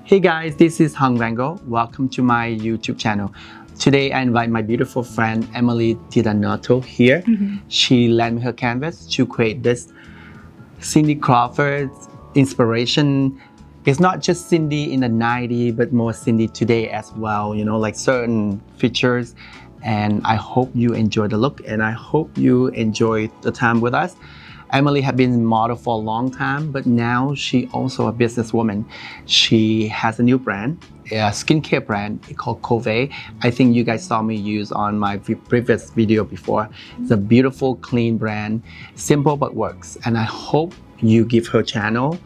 Hey guys, this is Vanngo. Welcome to my YouTube channel. Today I invite my beautiful friend Emily Tiranato here. She lent me her canvas to create this Cindy Crawford inspiration. It's not just Cindy in the 90s, but more Cindy today as well, you know, like certain features. And I hope you enjoy the look and I hope you enjoy the time with us. Emily had been a model for a long time, but now she also a businesswoman. She has a new brand, a skincare brand called Crawford. I think you guys saw me use on my previous video before. It's a beautiful, clean brand, simple but works. And I hope you give her channel.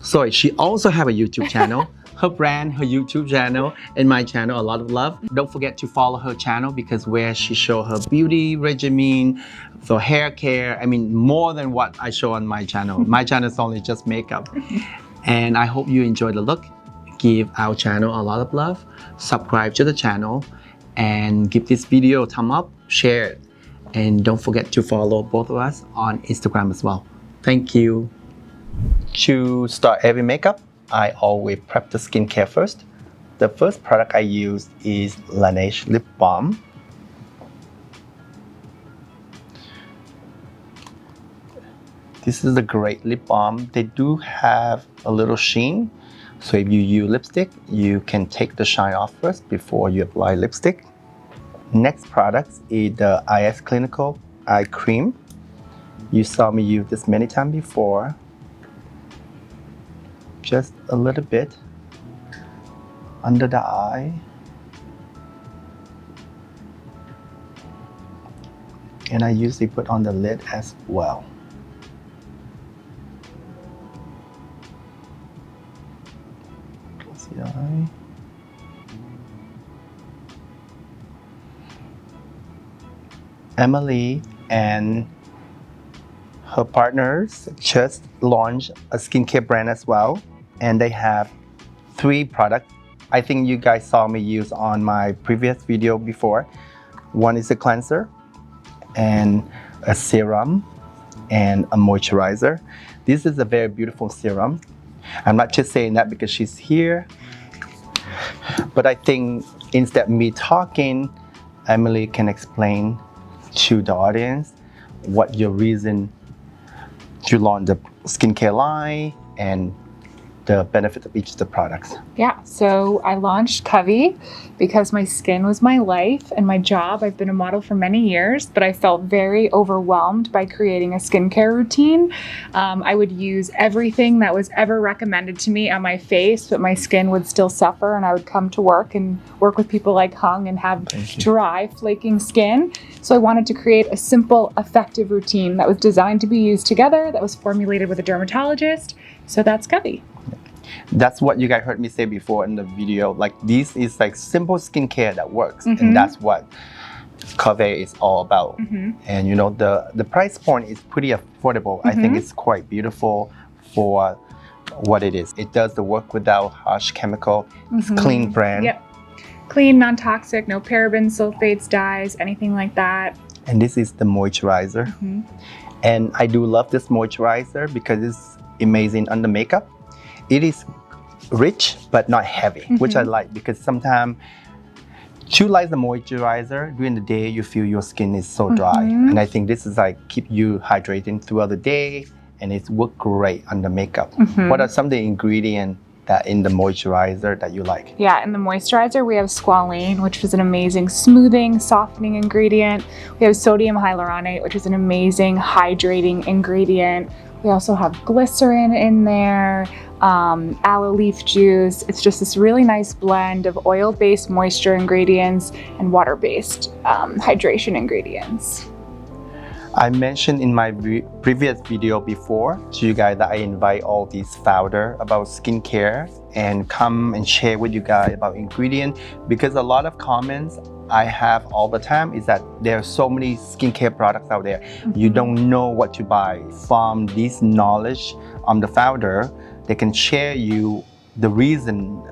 Sorry, she also have a YouTube channel. Her brand, her YouTube channel, and my channel, a lot of love. Don't forget to follow her channel because where she show her beauty regimen, for hair care, I mean, more than what I show on my channel. My channel is only just makeup. And I hope you enjoy the look. Give our channel a lot of love. Subscribe to the channel and give this video a thumb up, share it. And don't forget to follow both of us on Instagram as well. Thank you. To start every makeup, I always prep the skincare first. The first product I use is Laneige Lip Balm. This is a great lip balm. They do have a little sheen. So if you use lipstick, you can take the shine off first before you apply lipstick. Next product is the IS Clinical Eye Cream. You saw me use this many times before. Just a little bit under the eye. And I usually put on the lid as well. Close the eye. Emily and her partners just launched a skincare brand as well. And they have 3 products. I think you guys saw me use on my previous video before. One is a cleanser and a serum and a moisturizer. This is a very beautiful serum. I'm not just saying that because she's here, but I think instead of me talking, Emily can explain to the audience what your reason to launch the skincare line and the benefit of each of the products. Yeah, so I launched Covey because my skin was my life and my job. I've been a model for many years, but I felt very overwhelmed by creating a skincare routine. I would use everything that was ever recommended to me on my face, but my skin would still suffer, and I would come to work and work with people like Hung and have dry, flaking skin. So I wanted to create a simple, effective routine that was designed to be used together, that was formulated with a dermatologist. So that's Covey. That's what you guys heard me say before in the video. Like, this is like simple skincare that works, and that's what Crawford is all about. And you know, the price point is pretty affordable. I think it's quite beautiful for what it is. It does the work without harsh chemical. It's clean brand. Yep. Clean, non-toxic, no parabens, sulfates, dyes, anything like that. And this is the moisturizer. And I do love this moisturizer because it's amazing under makeup. It is rich but not heavy, which I like, because sometimes too light the moisturizer during the day, you feel your skin is so dry. And I think this is like keep you hydrating throughout the day, and it's work great under makeup. What are some of the ingredients that in the moisturizer that you like? Yeah, in the moisturizer we have squalane, which is an amazing smoothing, softening ingredient. We have sodium hyaluronate, which is an amazing hydrating ingredient. We also have glycerin in there, aloe leaf juice. It's just this really nice blend of oil-based moisture ingredients and water-based hydration ingredients. I mentioned in my previous video before to you guys that I invite all these founders about skincare and come and share with you guys about ingredients, because a lot of comments I have all the time is that there are so many skincare products out there. You don't know what to buy. From this knowledge on the founder, they can share you the reason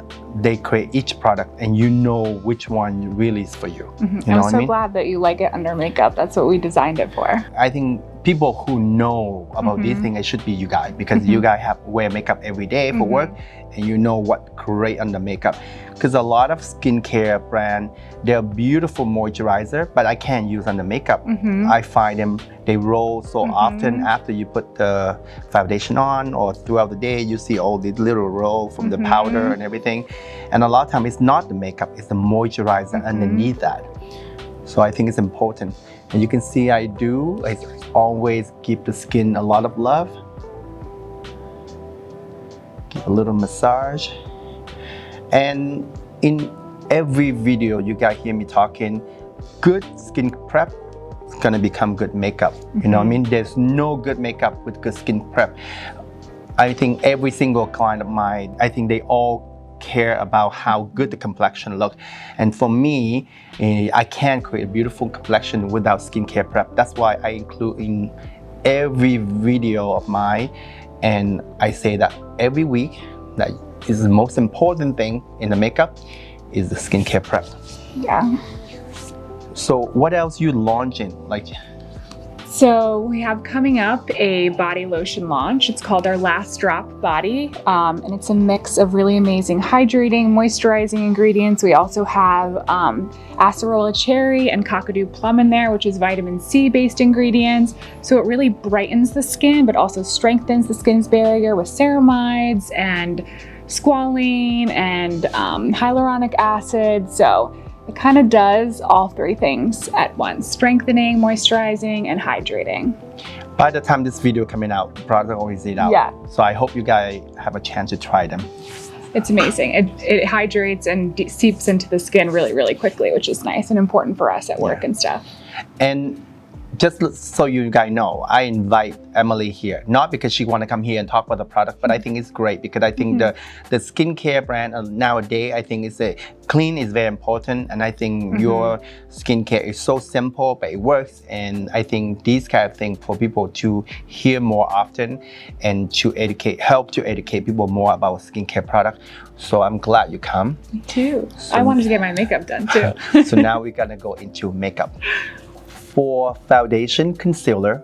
they create each product, and you know which one really is for you. You know I'm what so I mean? glad that you like it under makeup. That's what we designed it for. I think people who know about these things, it should be you guys, because you guys have wear makeup every day for work, and you know what great on the makeup. Because a lot of skincare brand, they're beautiful moisturizer, but I can't use on the makeup. I find them, they roll so often after you put the foundation on, or throughout the day, you see all these little roll from the powder and everything. And a lot of time it's not the makeup, it's the moisturizer underneath that. So I think it's important. And you can see I always give the skin a lot of love. Give a little massage. And in every video you guys hear me talking, good skin prep is gonna become good makeup. You know what I mean? There's no good makeup with good skin prep. I think every single client of mine, I think they all care about how good the complexion look. And for me, I can't create a beautiful complexion without skincare prep. That's why I include in every video of mine, and I say that every week, that is the most important thing in the makeup is the skincare prep. Yeah. So what else you launching? So we have coming up a body lotion launch. It's called our Last Drop Body, and it's a mix of really amazing hydrating, moisturizing ingredients. We also have acerola cherry and kakadu plum in there, which is vitamin C based ingredients. So it really brightens the skin, but also strengthens the skin's barrier with ceramides and squalene and hyaluronic acid. So it kind of does all three things at once: strengthening, moisturizing, and hydrating. By the time this video coming out, the product always is out. Yeah. So I hope you guys have a chance to try them. It's amazing. It hydrates and seeps into the skin really, really quickly, which is nice and important for us at work and stuff. And just so you guys know, I invite Emily here, not because she want to come here and talk about the product, but I think it's great because I think the skincare brand nowadays, I think clean is very important, and I think your skincare is so simple, but it works. And I think these kind of things for people to hear more often and to help to educate people more about skincare product. So I'm glad you come. Me too. I wanted to get my makeup done too. So now we're gonna go into makeup. For foundation, concealer,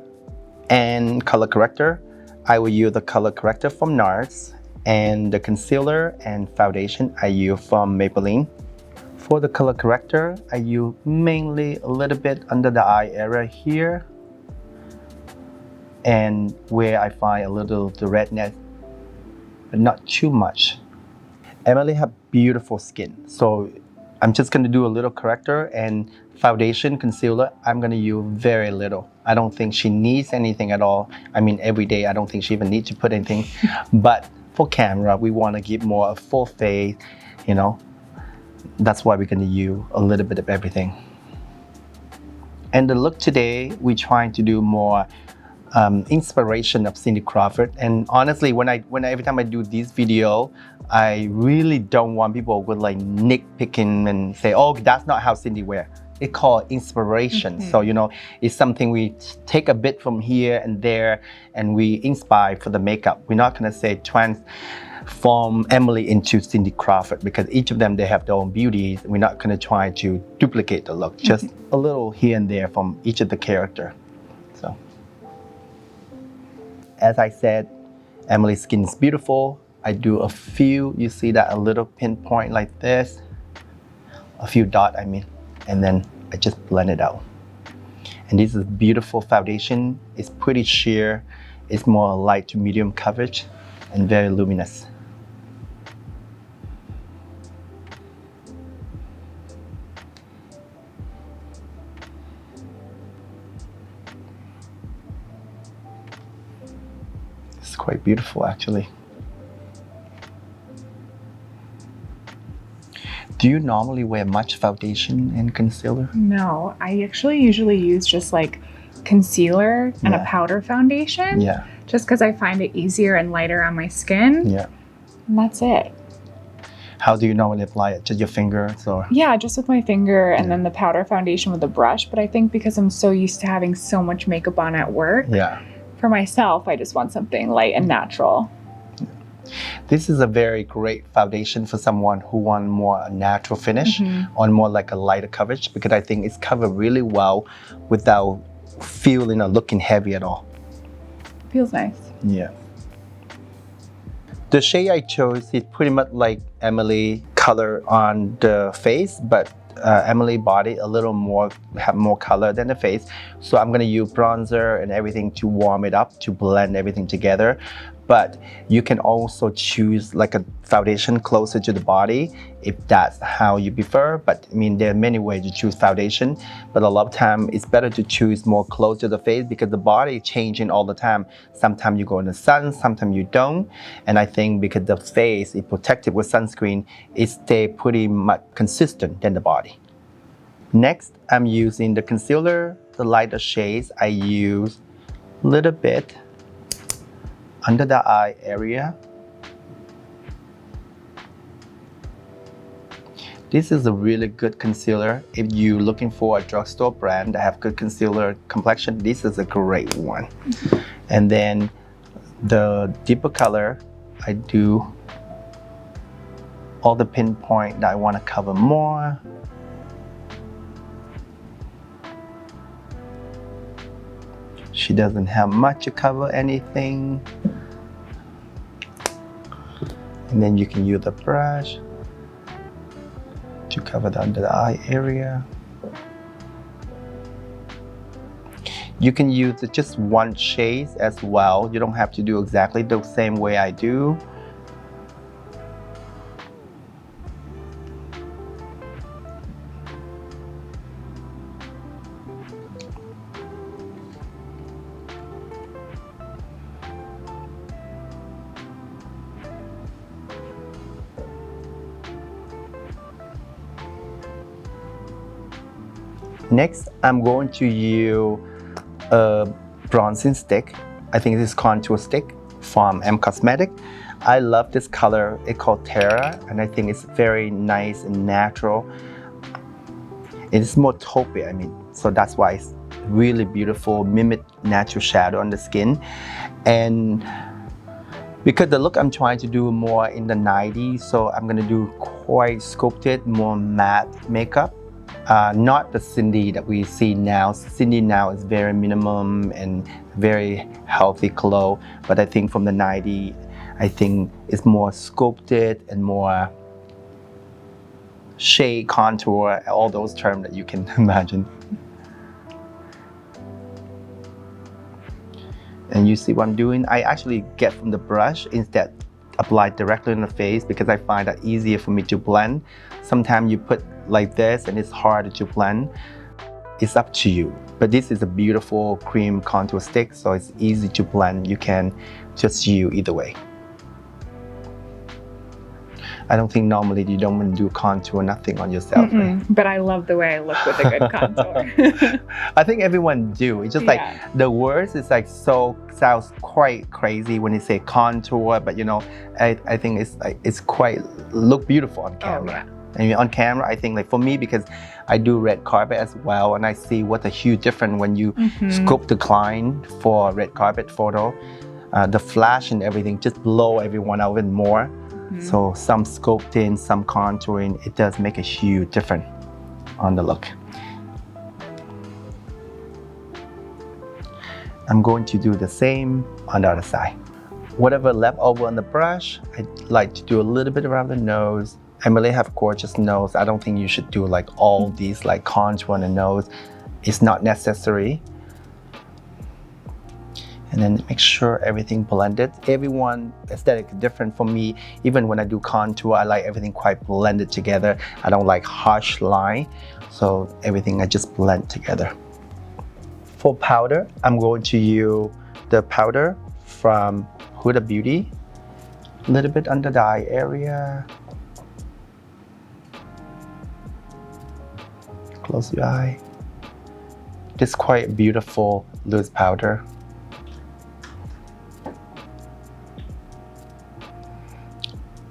and color corrector, I will use the color corrector from NARS, and the concealer and foundation I use from Maybelline. For the color corrector, I use mainly a little bit under the eye area here, and where I find a little the redness, but not too much. Emily have beautiful skin, so I'm just gonna do a little corrector, and foundation, concealer, I'm gonna use very little. I don't think she needs anything at all. I mean, every day, I don't think she even needs to put anything. But for camera, we wanna give more a full face, you know. That's why we're gonna use a little bit of everything. And the look today, we're trying to do more inspiration of Cindy Crawford. And honestly, every time I do this video, I really don't want people with nitpicking and say, oh, that's not how Cindy wear. It's called inspiration. So, you know, it's something we take a bit from here and there, and we inspire for the makeup. We're not gonna say transform Emily into Cindy Crawford, because each of them, they have their own beauty. We're not gonna try to duplicate the look, just a little here and there from each of the character. So, as I said, Emily's skin is beautiful. I do a few, you see that a little pinpoint like this, a few dots, I mean, and then I just blend it out. And this is beautiful foundation. It's pretty sheer. It's more light to medium coverage and very luminous. It's quite beautiful, actually. Do you normally wear much foundation and concealer? No, I actually usually use just concealer and a powder foundation. Yeah. Just because I find it easier and lighter on my skin. Yeah. And that's it. How do you normally apply it? Just your fingers or? Yeah, just with my finger and then the powder foundation with a brush. But I think because I'm so used to having so much makeup on at work, for myself, I just want something light and natural. This is a very great foundation for someone who wants more natural finish on more like a lighter coverage, because I think it's covered really well without feel, looking heavy at all. Feels nice. Yeah. The shade I chose is pretty much like Emily color on the face, but Emily body a little more, have more color than the face. So I'm gonna use bronzer and everything to warm it up, to blend everything together. But you can also choose like a foundation closer to the body if that's how you prefer. But I mean, there are many ways to choose foundation, but a lot of time it's better to choose more close to the face because the body is changing all the time. Sometimes you go in the sun, sometimes you don't. And I think because the face is protected with sunscreen, it stays pretty much consistent than the body. Next, I'm using the concealer, the lighter shades. I use a little bit under the eye area. This is a really good concealer. If you're looking for a drugstore brand that have good concealer complexion, this is a great one. And then the deeper color, I do all the pinpoint that I want to cover more. She doesn't have much to cover anything. And then you can use the brush to cover the under the eye area. You can use just one shade as well. You don't have to do exactly the same way I do. Next, I'm going to use a bronzing stick. I think this is contour stick from M Cosmetic. I love this color. It's called Terra, and I think it's very nice and natural. It's more taupey, so that's why it's really beautiful, mimic natural shadow on the skin. And because the look I'm trying to do more in the 90s, so I'm gonna do quite sculpted, more matte makeup. Not the Cindy that we see now. Cindy now is very minimum and very healthy glow, but I think from the 90s, I think it's more sculpted and more shade, contour, all those terms that you can imagine. And you see what I'm doing? I actually get from the brush instead apply directly in the face because I find that easier for me to blend. Sometimes you put like this and it's hard to blend. It's up to you. But this is a beautiful cream contour stick, so it's easy to blend. You can just use either way. I don't think normally you don't want to do contour, nothing on yourself. Right? But I love the way I look with a good contour. I think everyone do. It's just like the words is like sounds quite crazy when you say contour, but I think it's like it's quite look beautiful on camera. And on camera, I think like for me, because I do red carpet as well, and I see what a huge difference when you scope the client for red carpet photo. The flash and everything just blow everyone out even more. So some sculpting, some contouring, it does make a huge difference on the look. I'm going to do the same on the other side. Whatever left over on the brush, I like to do a little bit around the nose. Emily have gorgeous nose. I don't think you should do like all these like contour on the nose. It's not necessary. And then make sure everything blended. Everyone aesthetic is different for me. Even when I do contour, I like everything quite blended together. I don't like harsh line. So everything I just blend together. For powder, I'm going to use the powder from Huda Beauty. A little bit under the eye area. Close your eye. This is quite beautiful loose powder.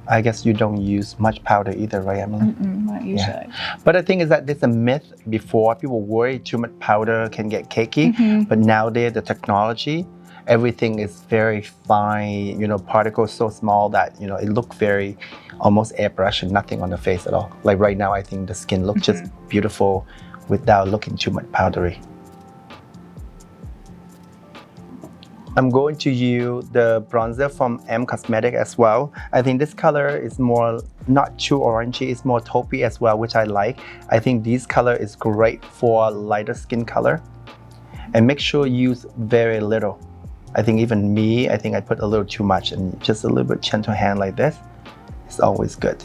I guess you don't use much powder either, right, Emily? Not usually. But the thing is that there's a myth before. People worry too much powder can get cakey. But nowadays, the technology, everything is very fine, particles so small that, it looks very almost airbrush and nothing on the face at all. Like right now, I think the skin looks just beautiful without looking too much powdery. I'm going to use the bronzer from M Cosmetic as well. I think this color is more not too orangey, it's more taupey as well, which I like. I think this color is great for lighter skin color. And make sure you use very little. I think even me, I think I put a little too much, and just a little bit gentle hand like this is always good.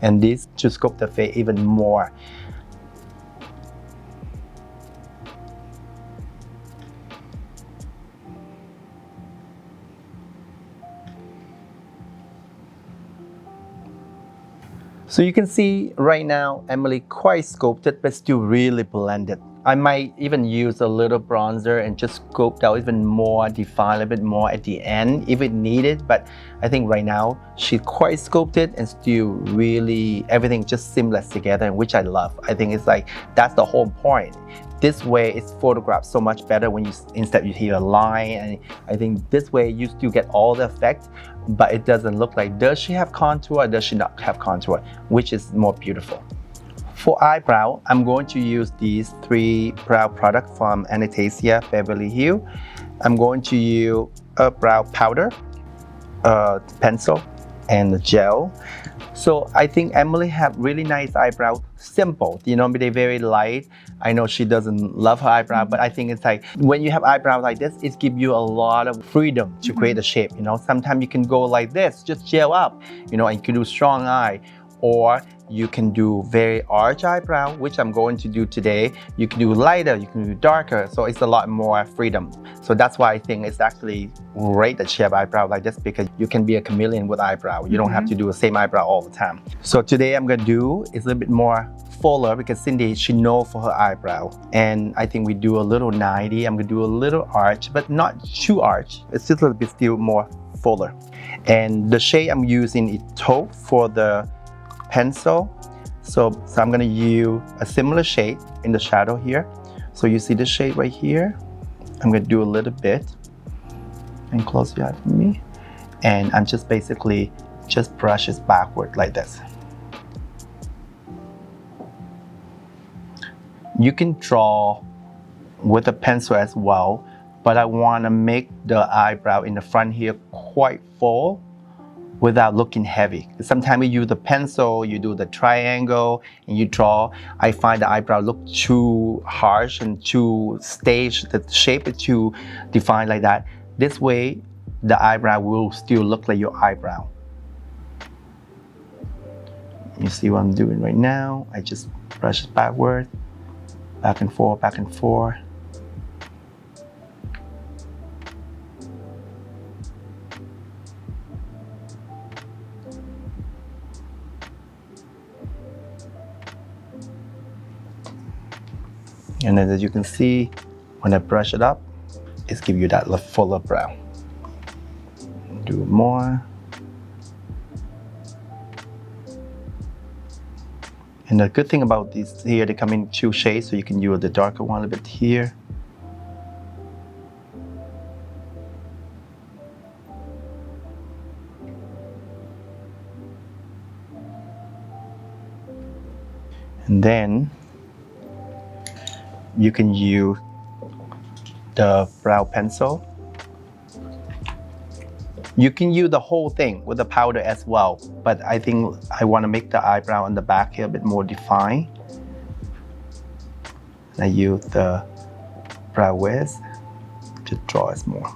And this to sculpt the face even more. So you can see right now, Emily quite sculpted, but still really blended. I might even use a little bronzer and just sculpt out even more, define a little bit more at the end if it needed. But I think right now, she's quite sculpted and still really, everything just seamless together, which I love. I think it's like, that's the whole point. This way it's photographed so much better when you instead you hear a line, and I think this way you still get all the effect, but it doesn't look like does she have contour or does she not have contour, which is more beautiful. For eyebrow, I'm going to use these 3 brow products from Anastasia Beverly Hills. I'm going to use a brow powder, a pencil, and a gel. So I think Emily have really nice eyebrow, simple, you know, they're very light. I know she doesn't love her eyebrow, but I think it's like when you have eyebrows like this, it gives you a lot of freedom to create a shape, you know. Sometimes you can go like this, just gel up, you know, and you can do strong eye, or you can do very arch eyebrow, which I'm going to do today. You can do lighter, you can do darker, so it's a lot more freedom. So that's why I think it's actually great that she have eyebrow like this, because you can be a chameleon with eyebrow. You don't have to do the same eyebrow all the time. So today I'm gonna do is a little bit more fuller, because Cindy, she knows for her eyebrow. And I think we do a little 90. I'm gonna do a little arch, but not too arch. It's just a little bit still more fuller. And the shade I'm using is taupe for the pencil. So I'm gonna use a similar shade in the shadow here. So you see the shade right here. I'm gonna do a little bit, and close your eye for me. And I'm just basically just brush it backward like this. You can draw with a pencil as well, but I wanna make the eyebrow in the front here quite full without looking heavy. Sometimes you use the pencil, you do the triangle, and you draw. I find the eyebrow look too harsh and too staged, the shape is too defined like that. This way, the eyebrow will still look like your eyebrow. You see what I'm doing right now? I just brush it backward, back and forth, back and forth. And then as you can see, when I brush it up, it's give you that fuller brow. Do more. And the good thing about these here, they come in 2 shades, so you can use the darker one a bit here. And then you can use the brow pencil. You can use the whole thing with the powder as well, but I think I want to make the eyebrow on the back here a bit more defined. I use the brow width to draw it more.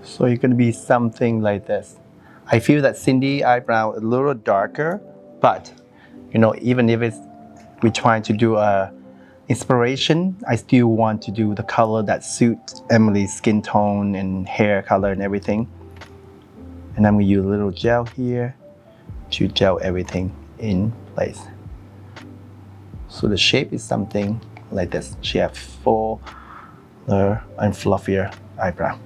So it's gonna be something like this. I feel that Cindy eyebrow is a little darker, but you know, even if we're trying to do a inspiration, I still want to do the color that suits Emily's skin tone and hair color and everything. And I'm gonna use a little gel here to gel everything in place. So the shape is something like this. She has fuller and fluffier eyebrow.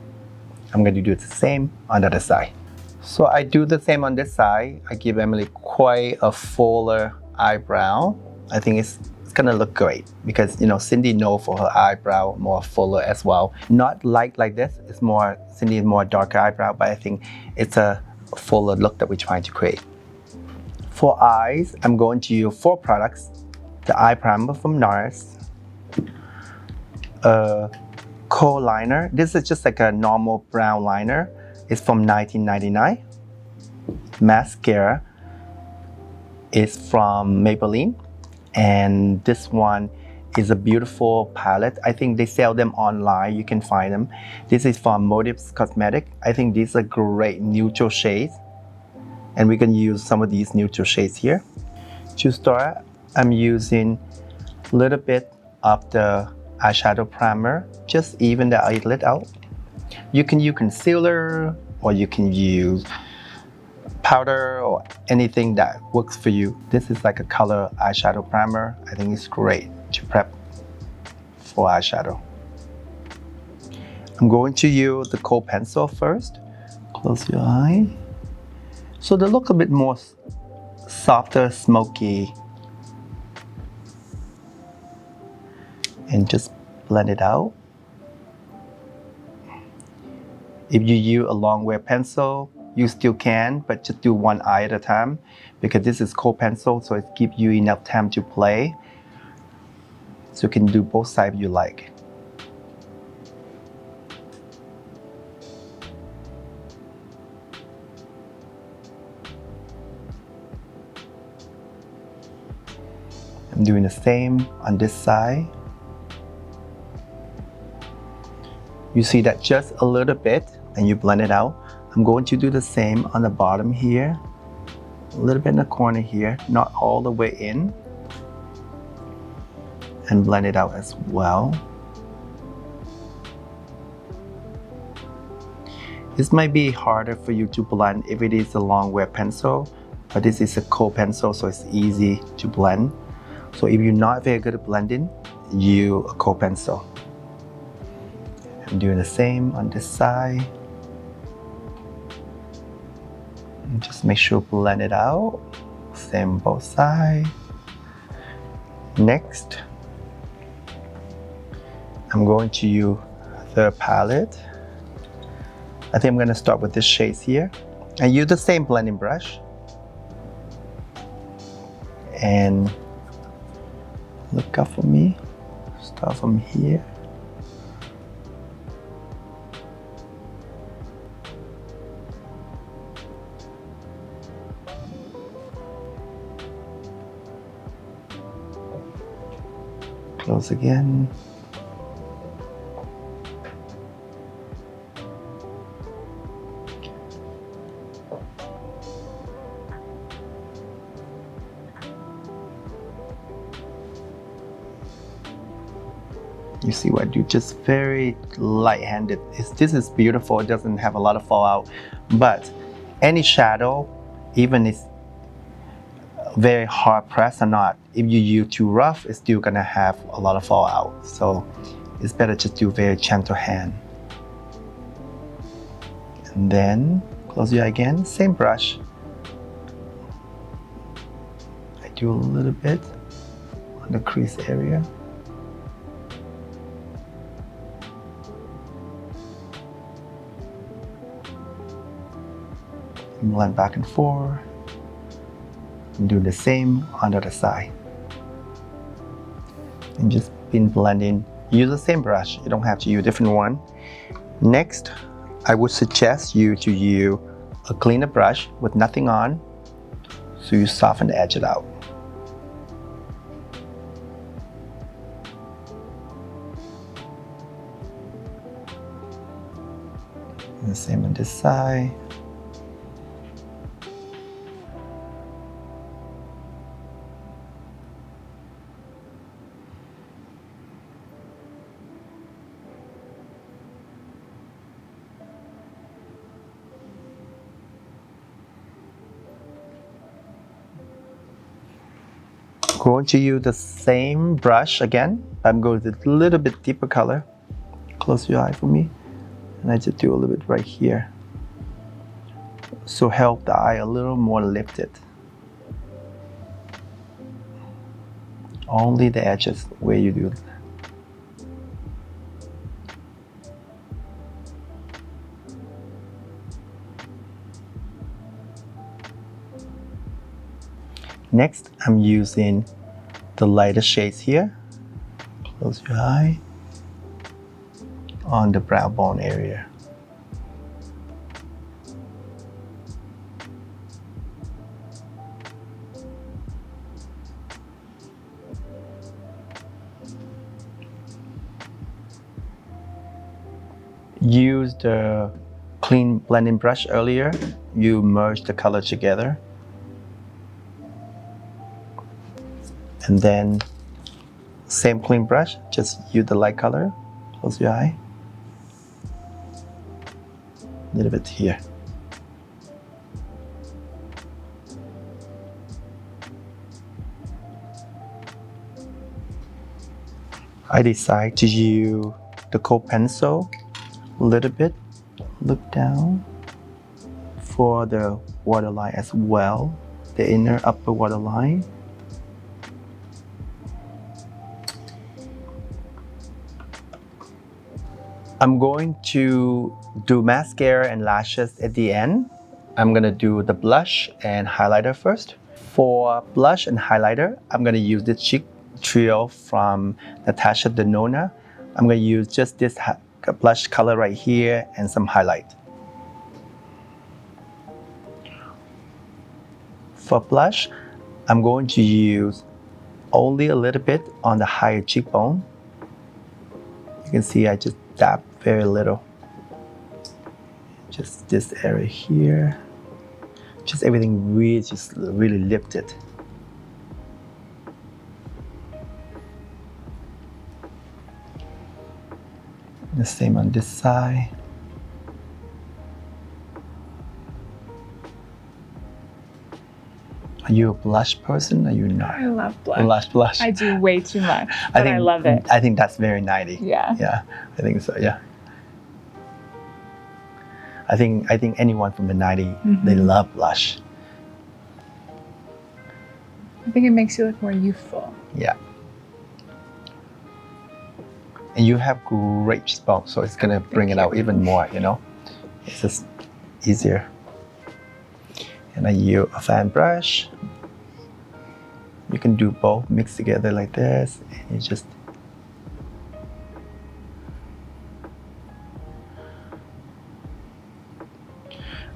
I'm going to do the same on the other side. So I do the same on this side. I give Emily quite a fuller eyebrow, I think it's gonna look great because, you know, Cindy knows for her eyebrow more fuller as well. Not like this, it's more, Cindy is more darker eyebrow, but I think it's a fuller look that we're trying to create. For eyes, I'm going to use 4 products. The eye primer from NARS, a kohl liner. This is just like a normal brown liner. It's from 1999. Mascara is from Maybelline. And this one is a beautiful palette. I think they sell them online. You can find them. This is from Motives Cosmetic. I think these are great neutral shades. And we can use some of these neutral shades here. To start, I'm using a little bit of the eyeshadow primer, just even the eyelid out. You can use concealer, or you can use powder, or anything that works for you. This is like a color eyeshadow primer. I think it's great to prep for eyeshadow. I'm going to use the kohl pencil first. Close your eye. So they look a bit more softer, smoky. And just blend it out. If you use a long wear pencil, you still can, but just do one eye at a time because this is kohl pencil, so it gives you enough time to play. So you can do both sides if you like. I'm doing the same on this side. You see that just a little bit and you blend it out. I'm going to do the same on the bottom here. A little bit in the corner here, not all the way in. And blend it out as well. This might be harder for you to blend if it is a long wear pencil, but this is a kohl pencil, so it's easy to blend. So if you're not very good at blending, use a kohl pencil. I'm doing the same on this side. And just make sure blend it out. Same both sides. Next, I'm going to use the palette. I think I'm going to start with this shades here. And use the same blending brush. And look up for me. Start from here. Close again. You see what I do? Just very light-handed. This is beautiful. It doesn't have a lot of fallout, but any shadow, even if very hard pressed or not, if you use too rough, it's still gonna have a lot of fallout. So it's better just do very gentle hand. And then close your eye again, same brush. I do a little bit on the crease area. And blend back and forth. And do the same on the other side. And just been blending. Use the same brush. You don't have to use a different one. Next, I would suggest you to use a cleaner brush with nothing on, so you soften the edge it out. And the same on this side. Going to use the same brush again. I'm going with a little bit deeper color. Close your eye for me. And I just do a little bit right here. So help the eye a little more lifted. Only the edges where you do. Next, I'm using the lighter shades here. Close your eye on the brow bone area. Use the clean blending brush earlier. You merge the color together. And then same clean brush, just use the light color. Close your eye. A little bit here. I decide to use the cold pencil a little bit. Look down for the waterline as well, the inner upper waterline. I'm going to do mascara and lashes at the end. I'm gonna do the blush and highlighter first. For blush and highlighter, I'm gonna use the Cheek Trio from Natasha Denona. I'm gonna use just this blush color right here and some highlight. For blush, I'm going to use only a little bit on the higher cheekbone. You can see I just dab very little. Just this area here. Just everything really, just really lifted. The same on this side. Are you a blush person? Are you not? I love blush. Blush. I do way too much, but I love it. I think that's very 90. Yeah. Yeah, I think so, yeah. I think anyone from the 90, they love blush. I think it makes you look more youthful. Yeah. And you have great cheekbone, so it's gonna bring it out even more, you know? It's just easier. And I use a fan brush. You can do both, mix together like this, and you just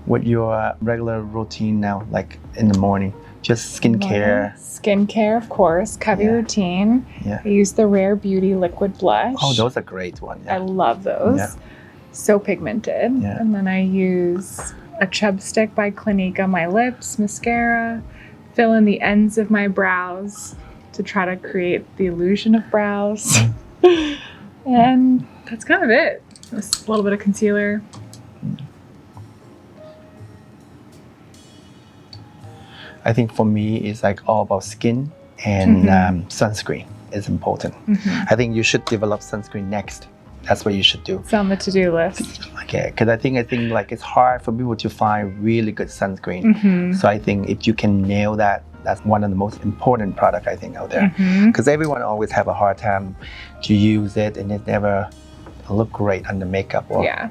what your regular routine now, like in the morning? Just skincare. Skincare, of course. Covey routine. Yeah. I use the Rare Beauty liquid blush. Oh, those are great ones. Yeah. I love those. Yeah. So pigmented. Yeah. And then I use a Chub Stick by Clinique on my lips, mascara, fill in the ends of my brows to try to create the illusion of brows. And that's kind of it. Just a little bit of concealer. I think for me, it's like all about skin and sunscreen is important. I think you should develop sunscreen next. That's what you should do. It's on the to-do list. Okay, because I think like it's hard for people to find really good sunscreen. So I think if you can nail that, that's one of the most important product I think out there. Because everyone always have a hard time to use it, and it never look great under makeup. Or Yeah.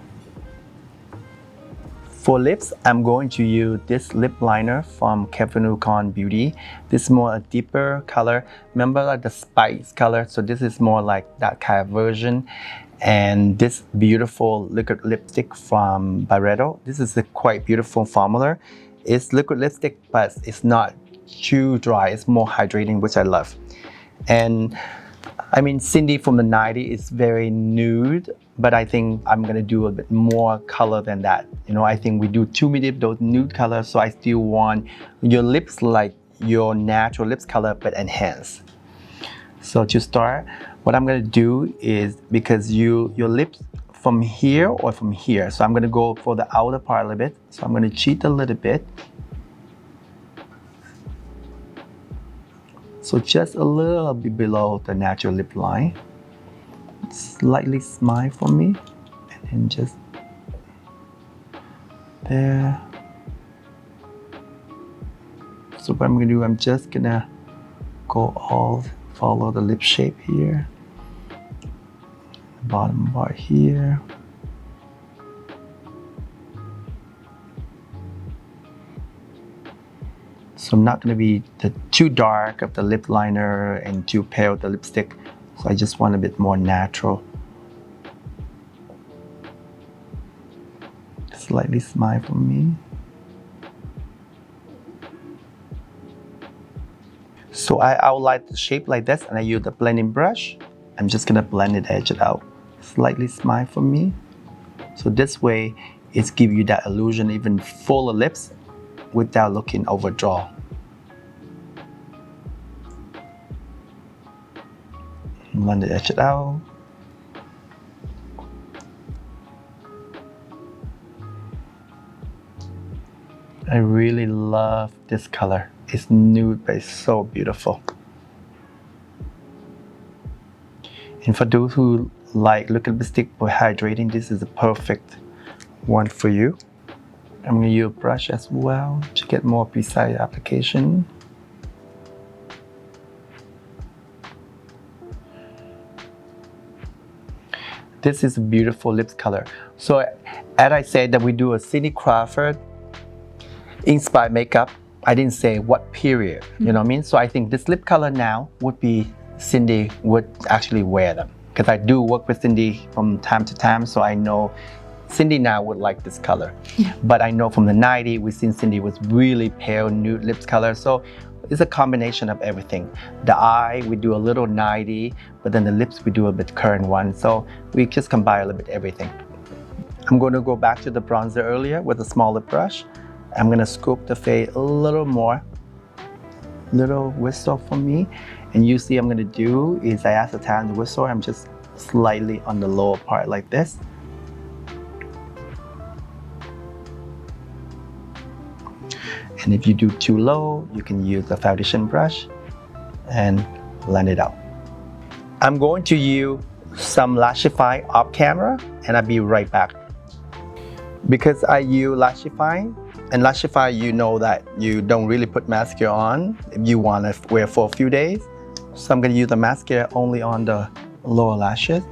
For lips, I'm going to use this lip liner from Kevin Beauty. This is more a deeper color. Remember like the spice color? So this is more like that kind of version. And this beautiful liquid lipstick from Barreto. This is a quite beautiful formula. It's liquid lipstick, but it's not too dry. It's more hydrating, which I love. And I mean, Cindy from the 90s is very nude, but I think I'm gonna do a bit more color than that. You know, I think we do too many of those nude colors, so I still want your lips like your natural lips color, but enhanced. So to start, what I'm gonna do is, because your lips from here or from here, so I'm gonna go for the outer part a little bit. So I'm gonna cheat a little bit. So just a little bit below the natural lip line. Slightly smile for me, and then just there. So what I'm gonna do, I'm just gonna go all follow the lip shape here. Bottom bar here. So I'm not going to be too dark of the lip liner and too pale the lipstick. So I just want a bit more natural. Slightly smile for me. So I outline the shape like this and I use the blending brush. I'm just going to blend it, edge it out. Slightly smile for me. So this way it's give you that illusion even fuller lips without looking overdrawn. Blend it, edge it out. I really love this color. It's nude, but it's so beautiful. And for those who like look at lipstick for hydrating, this is a perfect one for you. I'm going to use a brush as well to get more precise application. This is a beautiful lips color. So as I said that we do a Cindy Crawford inspired makeup, I didn't say what period, you know what I mean? So I think this lip color now would be Cindy would actually wear them. Because I do work with Cindy from time to time, so I know Cindy now would like this color. Yeah. But I know from the 90s, we've seen Cindy was really pale nude lips color. So it's a combination of everything. The eye, we do a little 90, but then the lips, we do a bit current one. So we just combine a little bit everything. I'm going to go back to the bronzer earlier with a small lip brush. I'm going to scoop the face a little more, little whistle for me. And usually I'm going to do is I acetone the whistle. I'm just slightly on the lower part like this. And if you do too low, you can use the foundation brush and blend it out. I'm going to use some Lashify off camera and I'll be right back. Because I use Lashify, and Lashify, you know that you don't really put mascara on if you want to wear for a few days. So I'm going to use the mascara only on the lower lashes.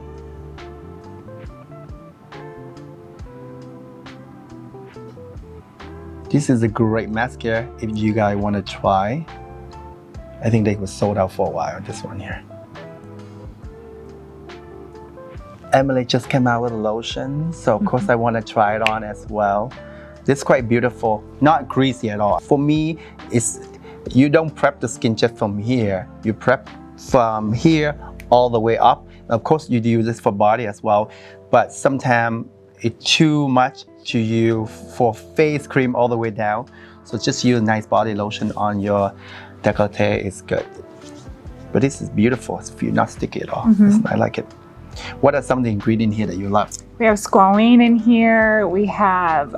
This is a great mascara if you guys want to try. I think they were sold out for a while, this one here. Emily just came out with a lotion, so of course I want to try it on as well. This is quite beautiful, not greasy at all. For me, it's you don't prep the skin just from here. You prep from here all the way up. Of course, you do use this for body as well, but sometimes it's too much to use for face cream all the way down. So just use a nice body lotion on your décolleté is good. But this is beautiful if you're not sticky at all. I like it. What are some of the ingredients here that you love? We have squalene in here. We have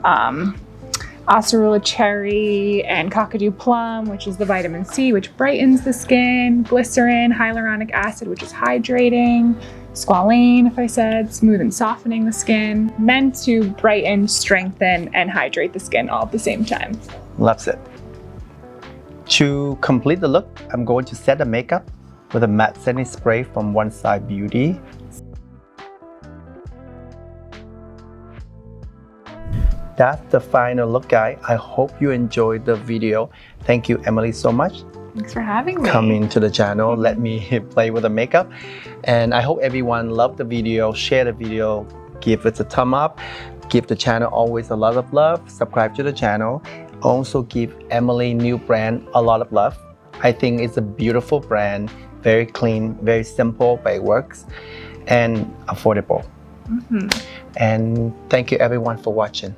acerola cherry and cockadoo plum, which is the vitamin C, which brightens the skin. Glycerin, hyaluronic acid, which is hydrating. Squalene, if I said, smooth and softening the skin. Meant to brighten, strengthen, and hydrate the skin all at the same time. Loves it. To complete the look, I'm going to set the makeup with a matte setting spray from One Side Beauty. That's the final look, guys. I hope you enjoyed the video. Thank you, Emily, so much. Thanks for having me. Coming to the channel, let me play with the makeup. And I hope everyone loved the video, share the video, give it a thumb up, give the channel always a lot of love, subscribe to the channel. Also give Emily new brand a lot of love. I think it's a beautiful brand, very clean, very simple, but it works, and affordable. And thank you everyone for watching.